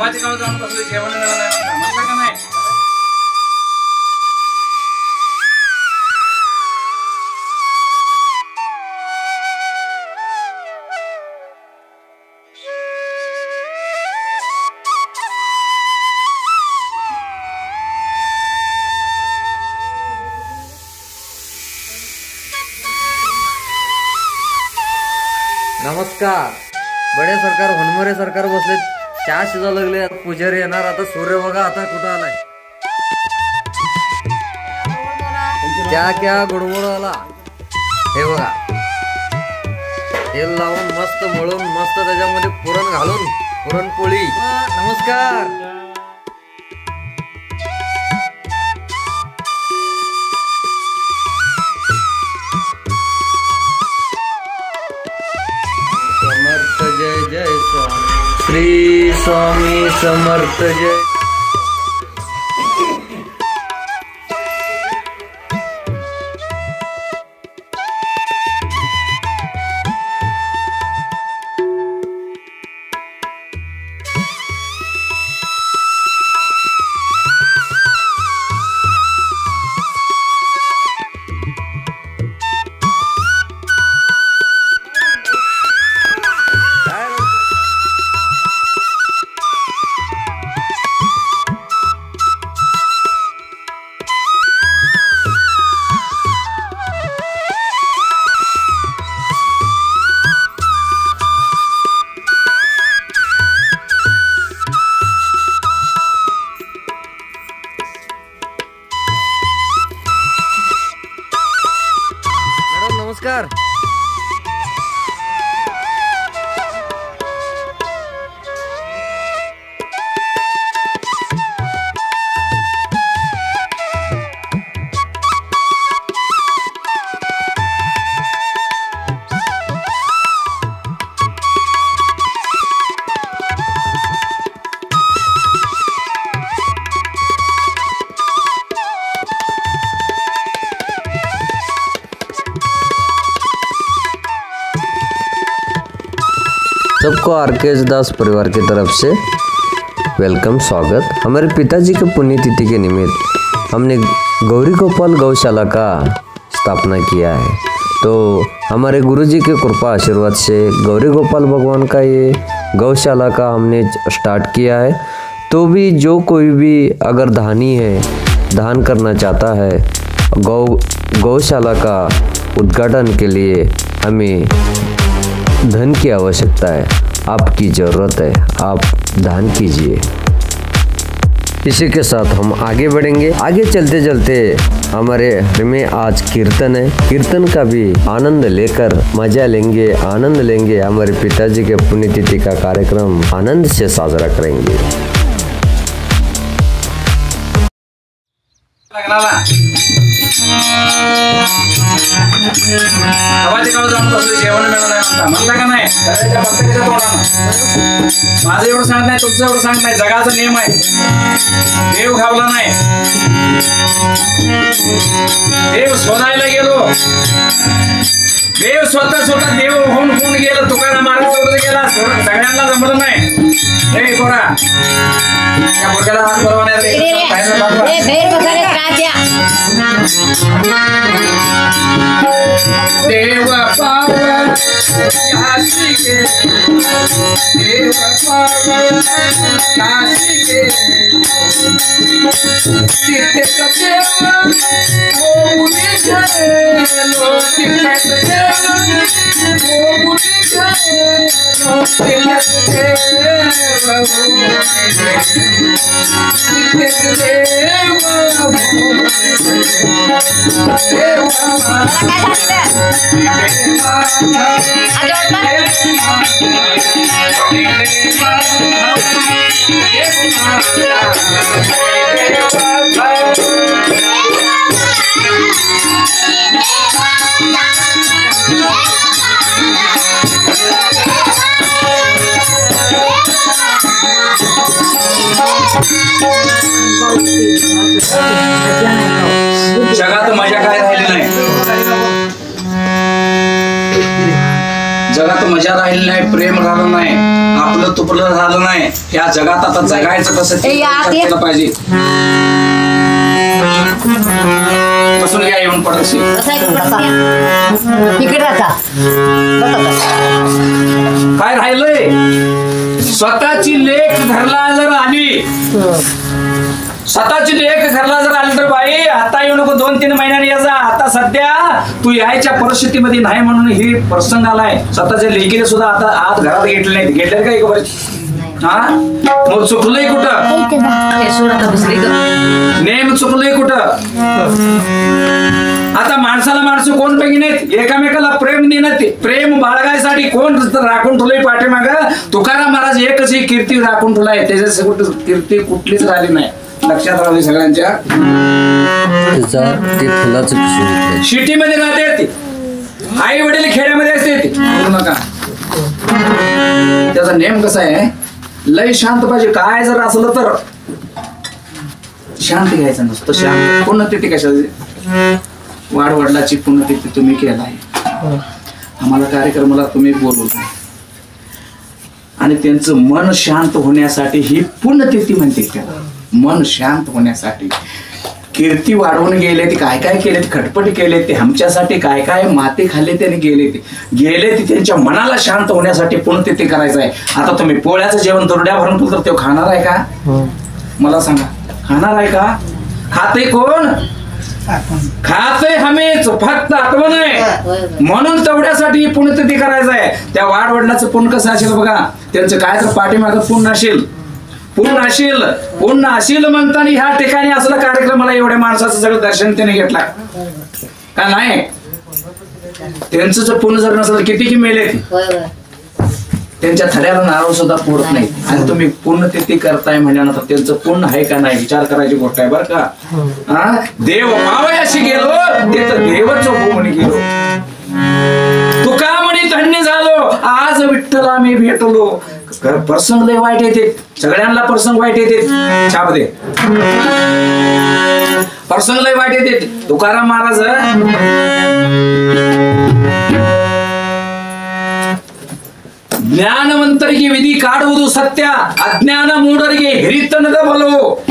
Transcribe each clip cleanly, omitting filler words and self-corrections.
गावाच्या गावात जाऊन बसले जेवण मिळालं नाही म्हणता का नाही. नमस्कार. बडे सरकार हनमरे सरकार बसले चहा शिजा लागले. पुजारी येणार. आता सूर्य बघा आता कुठं आलाय. त्या क्या गुडमुड आला. हे बघा तेल लावून मस्त मळून मस्त त्याच्यामध्ये पुरण घालून पुरणपोळी. नमस्कार. समर्थ जय जय स्वामी श्री स्वामी समर्थ जय. नमस्कार. सबको आरकेएस दास परिवार की तरफ से वेलकम स्वागत. हमारे पिताजी के पुण्यतिथि के निमित्त हमने गौरी गोपाल गौशाला का स्थापना किया है. तो हमारे गुरुजी के कृपा आशीर्वाद से गौरी गोपाल भगवान का ये गौशाला का हमने स्टार्ट किया है. तो भी जो कोई भी अगर दानी है, दान करना चाहता है गौशाला का उद्घाटन के लिए हमें धन की आवश्यकता है, आपकी ज़रूरत है, आप दान कीजिए. इसी के साथ हम आगे बढ़ेंगे. आगे चलते चलते हमारे घर में आज कीर्तन है. कीर्तन का भी आनंद लेकर मजा लेंगे, आनंद लेंगे. हमारे पिताजी के पुण्यतिथि का कार्यक्रम आनंद से साजरा करेंगे. गावाच्या गावात जाऊन बसले जेवण मिळालं नाही म्हणता का नाही. माझं एवढं सांगत नाही, तुमचं एवढं सांगत नाही. जगाचा नियम आहे. देव घावला नाही. देव शोधायला गेलो. देव स्वतः देव होऊन गेलं. तुकाराम महाराज सोडत गेला. सगळ्यांना जमलं नाही. हे कोरा त्या मुलग्याला हात बरोबर देव पावन काशी के, देव पावन काशी के, तीर्थ देव ओमुनि चलो, तीर्थ देव ओमुनि चलो, तीर्थ जगात मजा काय राहिली नाही. जगात मजा राहिली नाही, प्रेम राहिलं नाही, आपलं तुपलं राहिलं नाही. या जगात आता जगायचं कसं ते विचार केला पाहिजे. बसून घ्या, येऊन पडशी काय राहिलंय. स्वतःची लेख घरला जर आली, स्वतःची लेख घरला जर आली तर बाई आता येऊ नको, 2-3 महिन्यांनी यायचा. आता सध्या तू यायच्या परिस्थितीमध्ये नाही म्हणून ही प्रसंग आलाय. स्वतःच्या लेकीने सुद्धा आता आत घरात घेतले नाहीत. घेतले का एक बरेच? हा मग चुकलंय कुठं? नेम चुकलंय कुठं? आता माणसाला माणसं कोण पैकी नाहीत, एकामेकाला प्रेम देण्यात, प्रेम बाळगायसाठी कोण राखून ठेवलंय पाठीमाग? तुकाराम महाराज एकच ही कीर्ती राखून ठेवलाय, त्याच्या कीर्ती कुठलीच राहिली नाही. लक्षात राहू सगळ्यांच्या. सिटीमध्ये राहते, आई वडील खेड्यामध्ये असते, नका. त्याचा नेम कसा आहे, लय शांत पाहिजे. काय जर असलं तर शांत घ्यायचं नसतं. शांत पुण्यतिथी कशाची? वाडवडिलाची पुण्यतिथी तुम्ही केलाय, आम्हाला कार्यक्रमाला तुम्ही बोलवताय आणि त्यांचं मन शांत होण्यासाठी ही पुण्यतिथी म्हणते. त्याला मन शांत होण्यासाठी कीर्ती वाढवून गेले, ते काय काय केले, खटपट केले, ते आमच्यासाठी काय काय माती खाल्ले त्याने गेले, ते त्यांच्या मनाला शांत होण्यासाठी पुण्यतिथी करायचं आहे. आता तुम्ही पोळ्याचं जेवण दुर्ड्या भरून तर तो खाणार आहे का? मला सांगा, खाणार आहे का? खाते कोण? खाते हमीच, फक्त आठवण आहे. म्हणून तेवढ्यासाठी पुण्यतिथी करायचं आहे. त्या वाडवडिलाचं पुण्य कसं असेल बघा, त्यांचं काय तर पाठीमागं पुण्य असेल, पुण्य असेल म्हणताना ह्या ठिकाणी असला कार्यक्रमाला एवढ्या माणसाचं सगळं दर्शन त्याने घेतला का नाही? त्यांचं जर पुण्य जर नसलं किती की मेले, त्यांच्या थड्याला नारळ सुद्धा फोडत नाही. आणि तुम्ही पुण्यतिथी करताय म्हणल्यानंतर त्यांचं पुण्य आहे का नाही विचार करायची गोष्ट आहे बरं का. देव मावयाशी गेलो तिथं देवच होऊन गेलो. तुका म्हणे धन्य झालो, आज विठ्ठला मी भेटलो. प्रसंग लय वाईट येते, सगळ्यांना प्रसंग वाईट येते. छाप दे, प्रसंग लय वाईट येते. तुकाराम महाराज ज्ञानवंतರಿಗೆ विधी काढुವುದು सत्य, अज्ञान मूढರಿಗೆ हिरितनದ बलो.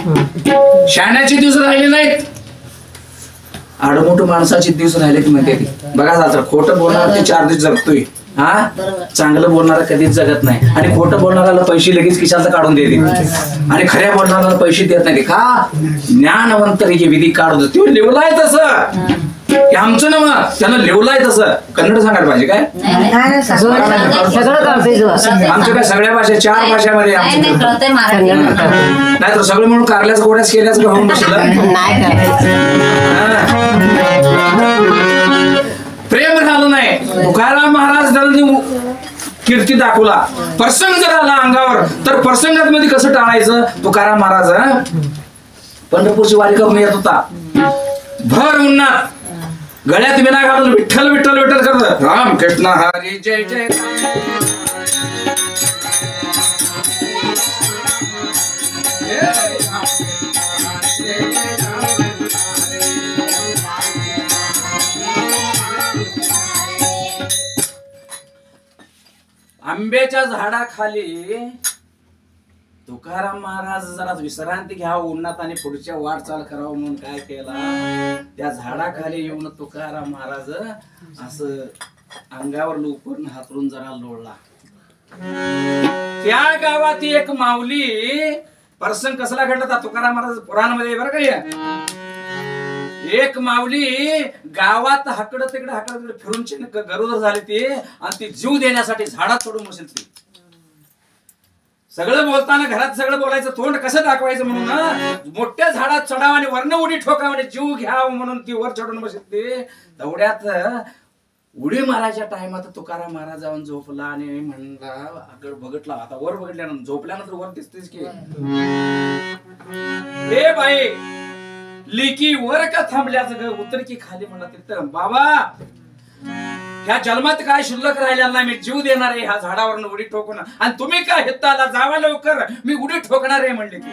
शाण्याचे दिवस राहिले नाहीत, आडमोठ माणसाचे दिवस राहिले म्हणते. बघा जात्र खोटं बोलणार ते 4 दिवस जगतोय, हा चांगलं बोलणारा कधीच जगत नाही. आणि खोटं बोलणाऱ्याला पैसे लगेच खिशात काढून देते आणि खऱ्या बोलणाऱ्याला पैसे देत नाही. का? ज्ञानवंतರಿಗೆ विधी काढुವುದು. तो लिवलाय तसं, आमचं ना मग त्यानं लिवलाय तसं. कन्नड सांगायला पाहिजे काय? आमच्या काय सगळ्या भाषा 4 भाषामध्ये नाही तर सगळं म्हणून कारल्याच गोड्याच केल्याच होऊन बसलं. प्रेम झालं नाही. तुकाराम महाराज कीर्ती दाखवला. प्रसंग जर आला अंगावर तर प्रसंगात मध्ये कसं टाळायचं? तुकाराम महाराज पंढरपूरची वारी करून येत होता, भर उन्हात गळ्यात विना घालून विठ्ठल विठ्ठल विठ्ठल करत राम कृष्ण हरी जय जय. आंब्याच्या झाडाखाली तुकाराम महाराज जरा विश्रांती घ्यावं उन्हात आणि पुढच्या वाटचाल करावं म्हणून काय केला, त्या झाडाखाली येऊन तुकाराम महाराज असं अंगावर लवकर हातरून जरा लोळला. त्या गावात एक माऊली, प्रसंग कसला घडला तुकाराम महाराज पुराणामध्ये बरं का. एक माऊली गावात हाकडं तिकडे फिरून गरोदर झाली ती आणि ती जीव देण्यासाठी झाडात चढून बसेल. ती सगळं बोलताना घरात सगळं बोलायचं, तोंड कसं दाखवायचं म्हणून मोठ्या झाडात चढावं आणि वर्ण उडी ठोकावं आणि जीव घ्यावं म्हणून ती वर चढून बसेल. ती तेवढ्यात उडी मारायच्या टायमात तुकाराम महाराज जाऊन झोपला आणि म्हणला, आगड बघितला, आता वर बघितल्यानंतर झोपल्यानंतर वर दिसतेच की, हे बाई लिकी वर का थांबल्याच ग, उतर की खाली म्हणला. तिथं बाबा ह्या जन्मात काय शिल्लक राहिलेला नाही, मी जीव देणार आहे ह्या झाडावर उडी ठोकून, आणि तुम्ही काय हिताला जावा लवकर, मी उडी ठोकणार आहे म्हणले. ती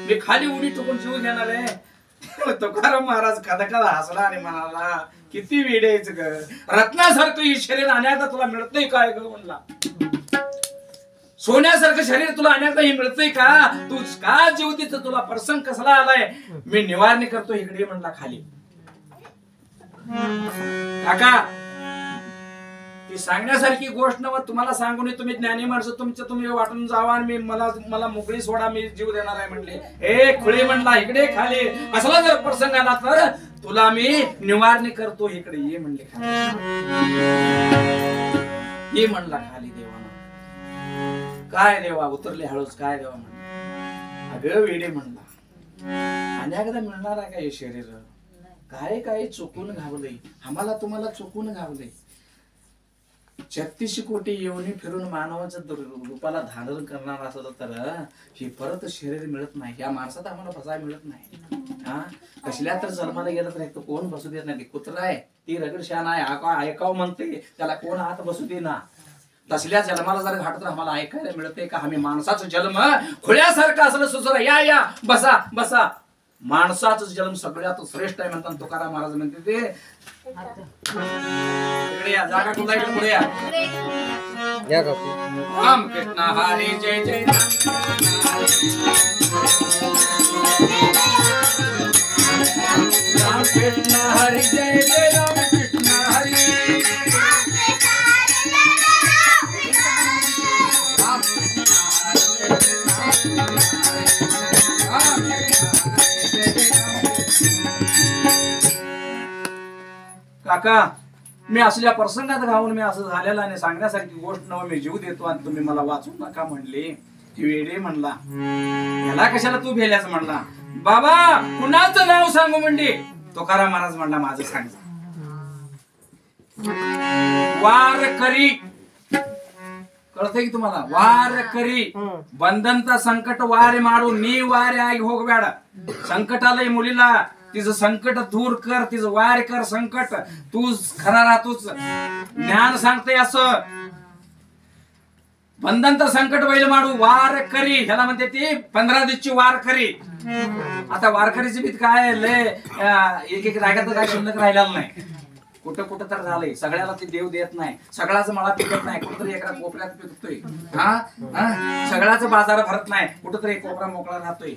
मी खाली उडी ठोकून जीव घेणार आहे. मग तुकाराम महाराज कदा हसला आणि म्हणाला किती वेडेच ग, रत्नासारखं ही शरीर अनेकदा तुला मिळतंय काय ग म्हणला. सोन्यासारखं शरीर तुला अनेकदा ही मिळतंय का, तू का जीवतीच तुला प्रसंग कसला आलाय, मी निवारणी करतो इकडे म्हणला खाली. काका ती सांगण्यासारखी गोष्ट नव्हत, तुम्हाला सांगून तुम्ही ज्ञानी माणसं तुमचं तुम्ही वाटून जावा आणि मी मला मोकळी सोडा, मी जीव देणार आहे म्हणले. हे खुळे म्हणला इकडे खाली, असला जर प्रसंग आला तर तुला मी निवारणी करतो, इकडे ये म्हणले खाली. ये म्हणला खाली. देवानं काय देवा उतरले हळूच, काय देवा म्हणला. अगं वेडे म्हणला, अनेकदा मिळणार आहे का हे शरीर, काय काय चुकून घावलंय आम्हाला, तुम्हाला चुकून घावलंय. 36 कोटी येऊन फिरून मानवाच्या रूपाला धारण करणार असलं तर हे परत शरीर मिळत नाही. या माणसात आम्हाला बसायला मिळत नाही. हा कसल्या तर जन्माला गेलं तर एक कोण बसू देत नाही. कुत्रा आहे ती रगड शान आहे, ऐकाव म्हणते त्याला कोण हात बसू दे ना. तसल्या जन्माला जर घाट तर आम्हाला ऐकायला मिळते का, आम्ही माणसाचा जन्म खुळ्यासारखं असलं सुचरा, या बसा बसा. माणसाचा जन्म सगळ्यात श्रेष्ठ आहे म्हणतात तुकाराम महाराज म्हणते ते. इकडे या, जागा कुठला इकडे पुढे या. राम कृष्ण हरी जय जय राम कृष्ण हरी जय जय राम कृष्ण हरी काका मी असल्या प्रसंगात घावून मी असं झालेलं आणि सांगण्यासारखी गोष्ट नव्ह, मी जीव देतो आणि तुम्ही मला वाचू नका म्हणले. वेडे म्हणला, याला कशाला तू भेल्यास म्हणला. बाबा कुणाचं नाव सांगू म्हणले. तुकाराम महाराज म्हणला माझं सांग. वारकरी कळतंय की तुम्हाला, वारकरी बंधनता संकट वारे मारू नी वारे आग होग बेडा. संकट आलंय मुलीला, तिचं संकट दूर कर, तिचं वार कर संकट, तू खरा राहतोच. ज्ञान सांगते असं, बंधनता संकट बैल मारू वार करी, ह्याला म्हणते ती 15 दिवसची वार करी. आता वारकरीची भीत काय लय एक जाग्यात काय शिल्लक राहिलेलं नाही. कुठं कुठं तर झालंय, सगळ्याला ते देव देत नाही, सगळ्याच मला पिकत नाही, कुठंतरी एका कोपऱ्यात पिकतोय. सगळ्याच बाजार भरत नाही, कुठंतरी कोपरा मोकळा राहतोय.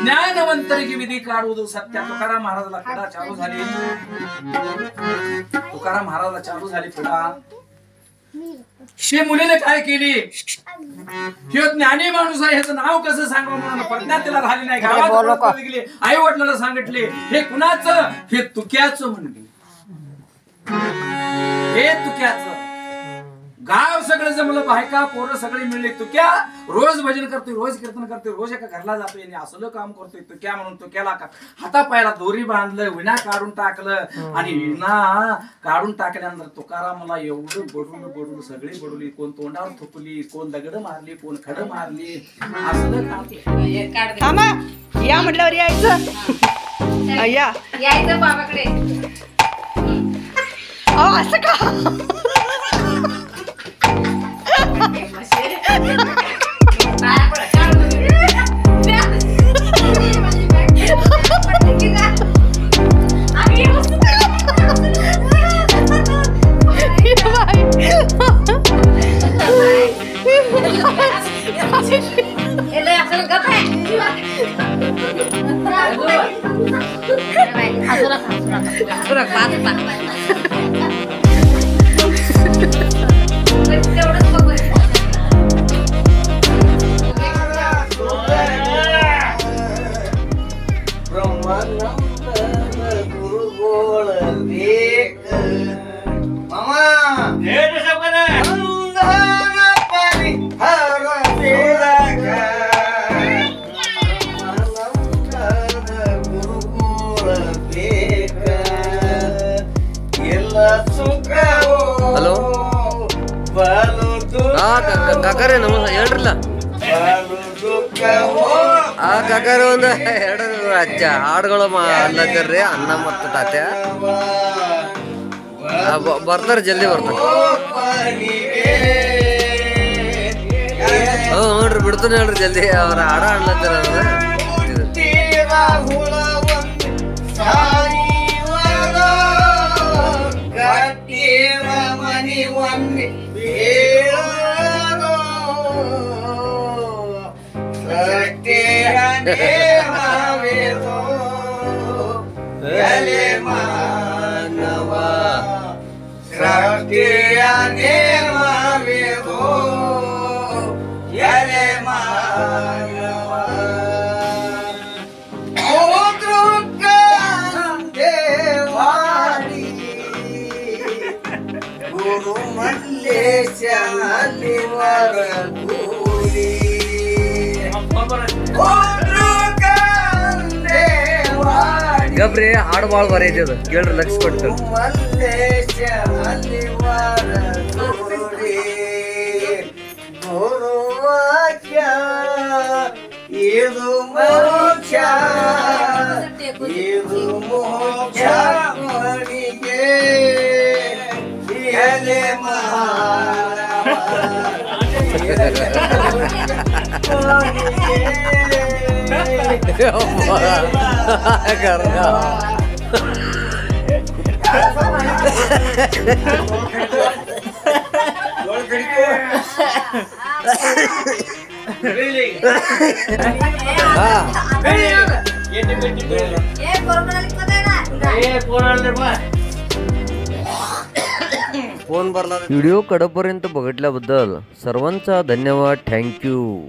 ज्ञानवंतरी की विधी काढू सत्या. तुकाराम महाराजाला पुढा चालू झाली, तुकाराम महाराजाला चालू झाली पुढा. हे मुलीने काय केली, हे ज्ञानी माणूस आहे ह्याचं नाव कसं सांगावं म्हणून प्रज्ञा तिला राहिली नाही. गावात गेली, आई वडिलांना सांगितले हे कुणाचं, हे तुक्याचं म्हणले. हे तुक्याचं. गाव सगळं जमलं, बायका पोरं सगळे मिळले. तुक्या रोज भजन करतोय, रोज कीर्तन करतोय, रोज एका घरला जातोय आणि असलं काम करतोय. तुक्या म्हणून तुक्याला हाता पायाला दोरी बांधलं, विणा काढून टाकलं आणि विणा काढून टाकल्यानंतर तुकारामला एवढं बडून सगळी बडवली. कोण तोंडावर थुकली, कोण दगड मारली, कोण खड मारली. असलं काम या म्हटल्यावर यायचं, यायचं बाबाकडे. असं का ಹಲೋ ಕಾಕರೇ ನಮಸ್ತೆ ಹೇಳ್ರಲ್ಲ. ಆ ಕಾಕಾರ ಒಂದು 2 ಅಜ್ಜ ಹಾಡುಗಳು ಅಲ್ಲತ್ತರ್ರಿ, ಅನ್ನ ಮತ್ತು ತಾತ್ಯ ಬರ್ತಾರೆ, ಜಲ್ದಿ ಬರ್ತಾರೆ. ನೋಡ್ರಿ ಬಿಡ್ತಾನೆ ಹೇಳ್ರಿ ಜಲ್ದಿ, ಅವ್ರ ಹಾಡ ಅನ್ಲತ್ತಾರ. ಗಬ್ರಿ ಹಾಡು ಭಾಳ ಬರೈತಿ ಅದು ಕೇಳ್ರಿ ಲಕ್ಷ ಕೊಟ್ಟು ಇದು ಮೋಕ್ಷ ಇದು ಮೋಕ್ಷ ಮಣಿಗೆ ಎಲೆ व्हिडिओ कडपर्यंत बघितल्याबद्दल सर्वांचा धन्यवाद. थँक्यू.